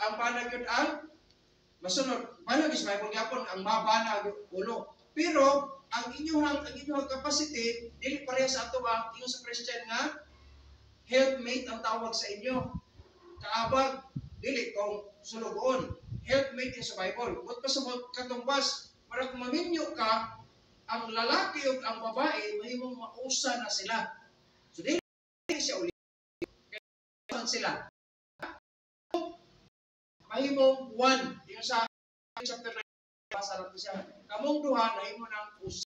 ang bana gyud ang masunod. Bana gis Bible gyapon ang mabana ulo. Pero ang inyong capacity dili pareha sa ato ba ingon sa Christian nga helpmate ang tawag sa inyo. Kaabag dili kung sulugon. Helpmate sa Bible. But pasabot katong bas para kung maminyo ka ang lalaki ug ang babae mahimong mausa na sila. So dili siya uli sila. Mahimong one. Yung sa chapter 9, basa lang siya. Kamong duha, nahimo ng usa.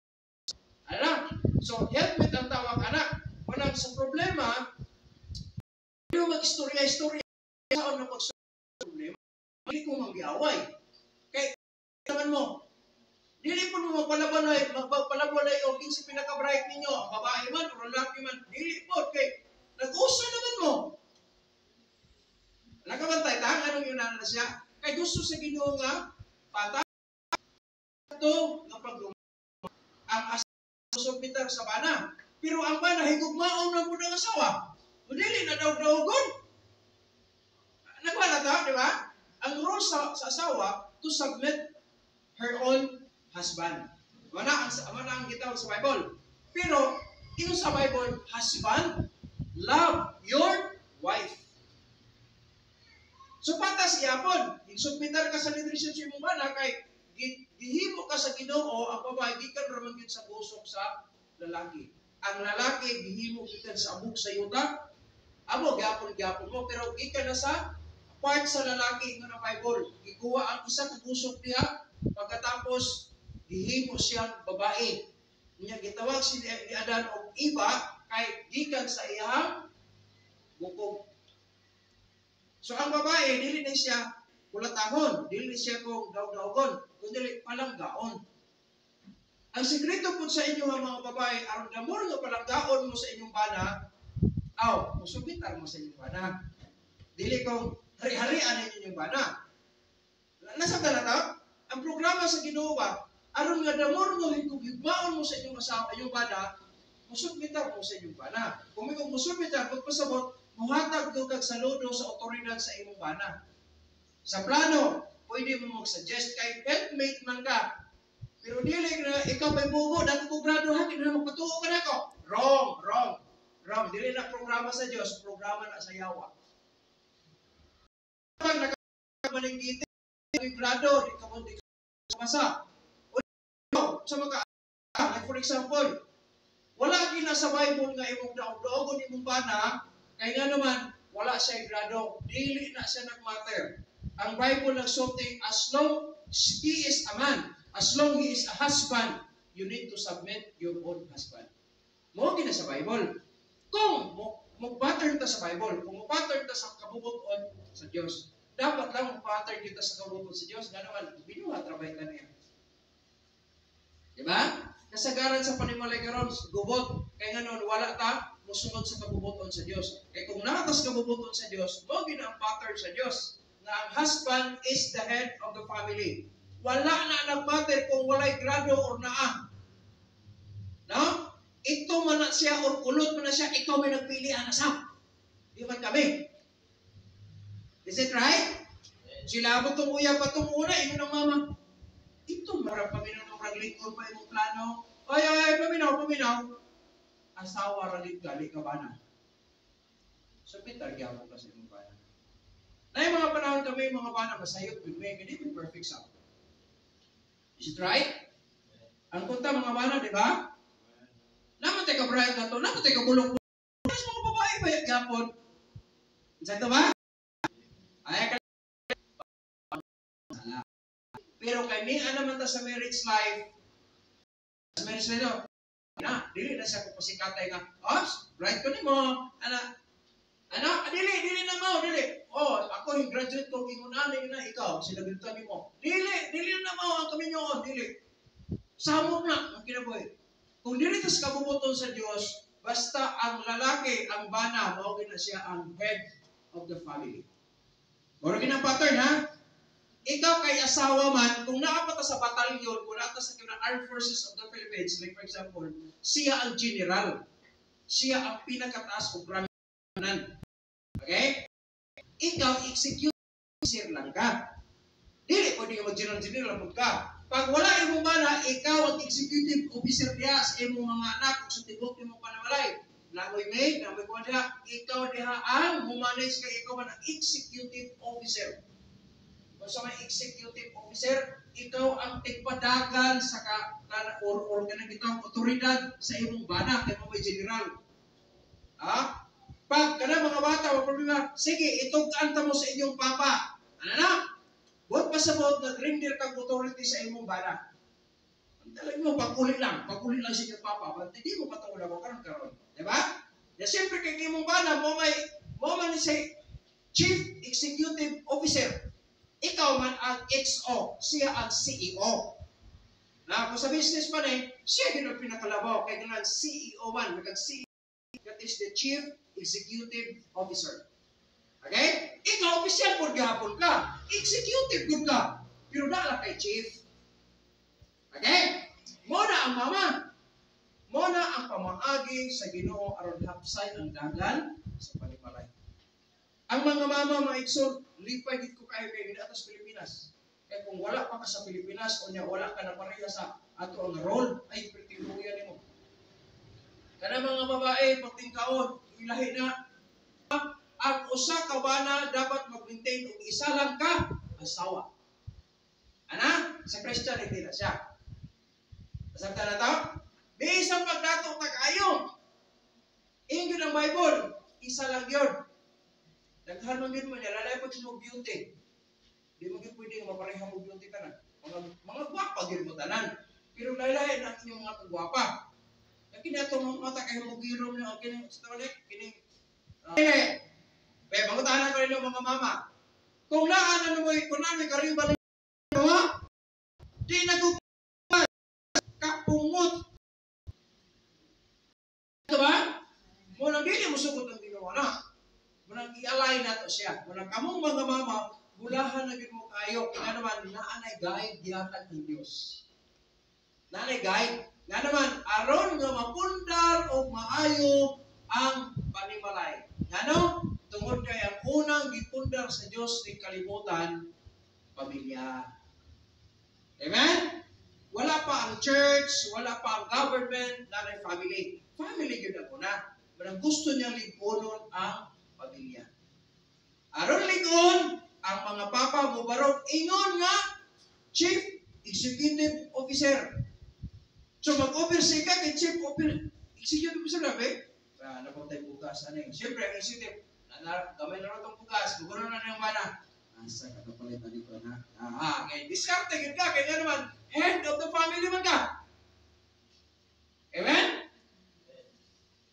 Alam? So, helpmate ang tawag anak. Walang sa problema, hindi mo mag-istorya-istorya. Saan na pag-istorya problema? Hindi ko mag-iaway. Kaya, naman mo, dili po mo magpalabalay o king sa pinaka-bright ninyo, ang babae man o lalaki man, dili po. Kaya, nag-usa naman mo. Nakabantay ta, anong yun na siya? Kaya gusto sa Ginoo nga, patay ito, nga pagduma. Ang asawa bitar sa bana. Pero ang bana, higugmaon na po ng asawa. Dili na daw-dawagon. Nagwala ta, di ba? Ang role sa asawa, to submit her own husband. Wala ang gitawag sa Bible. Pero, yung sa Bible, husband, love your wife. So patas yapon, insubmitar ka sa leadership sa imong bana kay gihimo ka sa Ginoo ang babae gikan ra man gyud sa busog sa lalaki. Ang lalaki gihimo gikan sa abog sa yuta. Amo gyapon mo pero gikan na sa part sa lalaki nga Bible. Gikuha ang isa ka busog niya pagkatapos gihimo siyang babae. Nya gitawag si Adan og Eva kay gikan sa iyang bukog. So ang babae, dili na siya kulatahon, dili na siya kung daw-daogon, kundi palanggaon. Ang sikreto po sa inyo mga babae, aron damor nga palanggaon mo sa inyong bana, musubitar mo sa inyong bana. Dili kung hari-harian inyong bana. Nasa talata, ang programa sa Ginoo, aron nga damor mo higugmaon mo sa inyong asawa, inyong bana, musubitar mo sa inyong bana. Kung may musubitar, pagpasabot, muhatag ko kag saludo sa otoridad sa imong bana. Sa plano, pwede mo mag-suggest kay helpmate man ka. Pero dili na ikaw may bugo, dato ko graduhan, hindi na magpatuo ka na ko. Wrong. Dili na programa sa Diyos, programa na sa yawa. Pag nakamalinggitin, may grado, di ka masa. O sa like for example, wala gina sa Bible nga imong daog-daogon imong bana, kaya nga naman, wala siya grado. Dili na siya nag-matter. Ang Bible nagsulti, as long he is a man, as long he is a husband, you need to submit your own husband. Mo gina sa Bible. Kung mag-pattern ta sa Bible, kung mag-pattern ta sa kabubuton sa Diyos, dapat lang mag-pattern kita sa kabubuton sa Diyos, nga naman, binuhat rabay ka niya. Diba? Kasagaran sa panimalay karon, gubot, kaya nga noon, wala ta, musunod sa kabubuton sa Diyos. Kaya kung nakatas kabubuton sa Diyos, mo gina ang pattern sa Diyos na ang husband is the head of the family. Wala na nag-matter kung walay grado or naa. No? Ito man na siya or kulot man na siya, ikaw may nagpili ang asawa. Di man kami. Is it right? Sila mo itong uya pa itong una, inyo ng mama. Ito marang paminaw ng raglingkod pa yung plano. Ay, paminaw. Asawa ralit gali ka ba na? So, pitargya mo kasi yung bana. Na yung mga panahon kami, mga bana, masayot, hindi may perfect sound. Is it right? Ang punta, mga bana, di ba? Naman tayo ka-bright na to, naman tayo ka-bulok-bulok. Mas mga babae ba yung gapon? Insakto ba? Ay, pero kami, naman ta sa marriage life, dili na siya kupasikatay nga, right ko ni mo, dili na mo, dili. Ako yung graduate ko, ingunanin na ikaw, sinagunta ni mo. Dili na mo, ang kami nyo, dili. Samok na, ang kinabuhi. Kung dili tas kabubuton sa Diyos, basta ang lalaki, ang bana, mawagin na siya ang head of the family. Mawagin ang pattern, ha? Ikaw kay asawa man, kung nakapata sa batalyon, kung nakapata sa Armed Forces of the Philippines, like for example, siya ang general. Siya ang pinakataas o ranganan. Okay? Ikaw, execute officer lang ka. Dili pwede ka mag-general lang ka. Pag wala imong bana, ikaw ang executive officer diha sa imong mga anak o sa tibok imong panamalay. Namoy maid, namoy kuha diha, ikaw diha ang humanage kay ikaw man ang executive officer. Kung sa may executive officer, ikaw ang tigpadagan sa or kanang itong otoridad sa imong bana kay mo may general. Ha? Pag kana mga bata, wala problema, sige, itugtaan ta mo sa inyong papa. Ano na? Huwag pasabot, nag-render kang authority sa imong bana. Ang talagang mo, pagkulit lang sa inyong papa. Ba't hindi mo patungkol ako karon. Diba? Na siyempre kay imong bana, mo man say Chief Executive Officer. Ikaw man ang XO, siya ang CEO. Na kung sa business man siya din ang pinakalabaw. Kaya ganun, CEO man, nagkag-CEO. That is the Chief Executive Officer. Okay? Ikaw, official po gahapon ka. Executive po ka. Pero dala kay Chief. Okay? Muna ang mama. Muna ang pamaagi sa Ginoo aron hapsay ang dagan sa panimalay. Ang mga mama, mga iksod, lipay dito kayo kayo hindi atas Pilipinas. Kaya kung wala pa ka sa Pilipinas o niya wala ka na pareha sa ato ang role, ay pertiluyan mo. Kana mga babae, pagtingkaon, ilahi na, ang usa ka bana dapat mag-maintain og isa lang ka asawa. Ana? Sa Christianity na siya. Nasabta na to? Di isang pagdato ta kayo. Ingyo ng Bible, isa lang yun. Daghan man yun mo niya, lalay pag sinog beauty. Di mo yun pwede mapareha mo beauty tanan. Mga gwapa yun mo tanan. Pero lalay na inyong mga kagwapa. Kini ato mga mata kayo mo girom niya, kini sa tawag kini. Kaya mangutahanan ko rin ng mga mama. Kung naanan mo, kung namin kariba ng mga, di nagugumay, kapungot. Ito ba? Munang di mo sugot ang ginawa na. Munang i-align na to siya. Munang kamong mga mama, bulahan na mo kayo. Kaya naman, naanay guide, gihatag ng Diyos. Naanay guide. Nga naman, aron nga mapundar o maayo ang panimalay. Ano? Tungod kay ang unang gipundar sa Diyos ni kalibutan, pamilya. Amen? Wala pa ang church, wala pa ang government, nanay family. Family yun ang una. Pero gusto niyang ligunon ang pamilya. Aron ligon, ang mga papa mo barog ingon nga Chief Executive Officer. So mag-oversee ka kay Chief Executive Officer na ba? Napagtay bukas. Siyempre, ang executive, gamay na rin itong bukas, gugano na yung mana. Asa ka kapalitan dito na? Okay, diskarte ka, kaya naman, head of the family man ka. Amen?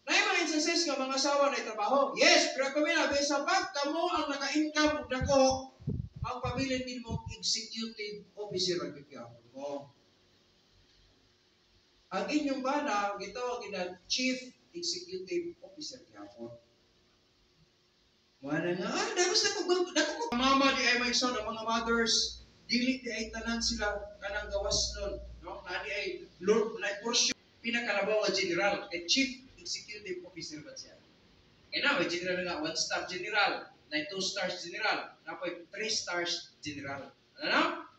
Na yung mga instances nga mga asawa na itrabaho. Yes, pero kami na, sa pag kamo ang naka-income o dako, magpabilin din mo executive officer ang bigyan mo. Ang inyong bana, gitawag na Chief Executive Officer gihapon. Wala nga, dapat ko mama di ay may son, ang mga mothers, dili di ay tanan sila kanang gawas nun. No? Nani ay Lord, na portion, pinakalabaw nga general, kay Chief Executive Officer ba siya? Kaya na, may general nga, 1-star general, na 2 stars general, na po 3 stars general. Ano?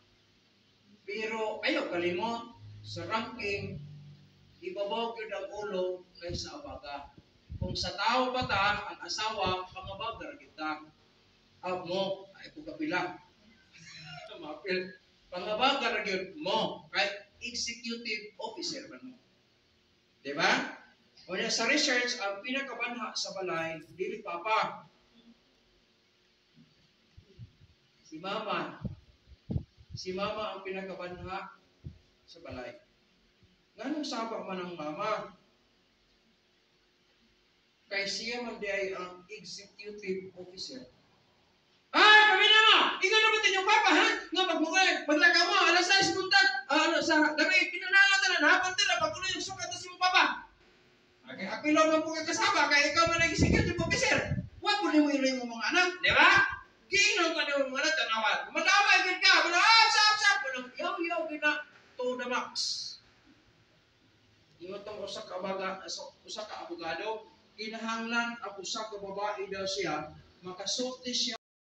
Pero, ayaw kalimot, sa ranking, ibabaw yun ang ulo kaysa abaga. Kung sa tao pa ta, ang asawa, pangabagar kita. Mo, ay pagkapilang. Pangabagar yun mo, kahit executive officer man mo. Diba? Kaya sa research, ang pinakabanha sa balay, dili papa. Si mama. Si mama ang pinakabanha sa balay. Ganong sabak man ang mama. Kay siya man di ay ang executive officer. Pamilya mo! Ikaw na ba yung papa, ha? Nga maglaga mo, alas 6 buntag, sa gabi, pinanalan na, hapon tila, pagkulo yung sukat na si mong papa. Okay, apilaw na po kasama, kaya ikaw man ang executive officer. Huwag mo mo yung mga anak, di ba? Giinom ka na yung mga anak, tanawan. Malaway, gid ka, sap, yaw, gina, to the max. Ingon tong usa ka abogado, kinahanglan ang usa ka babae daw siya, makasulti siya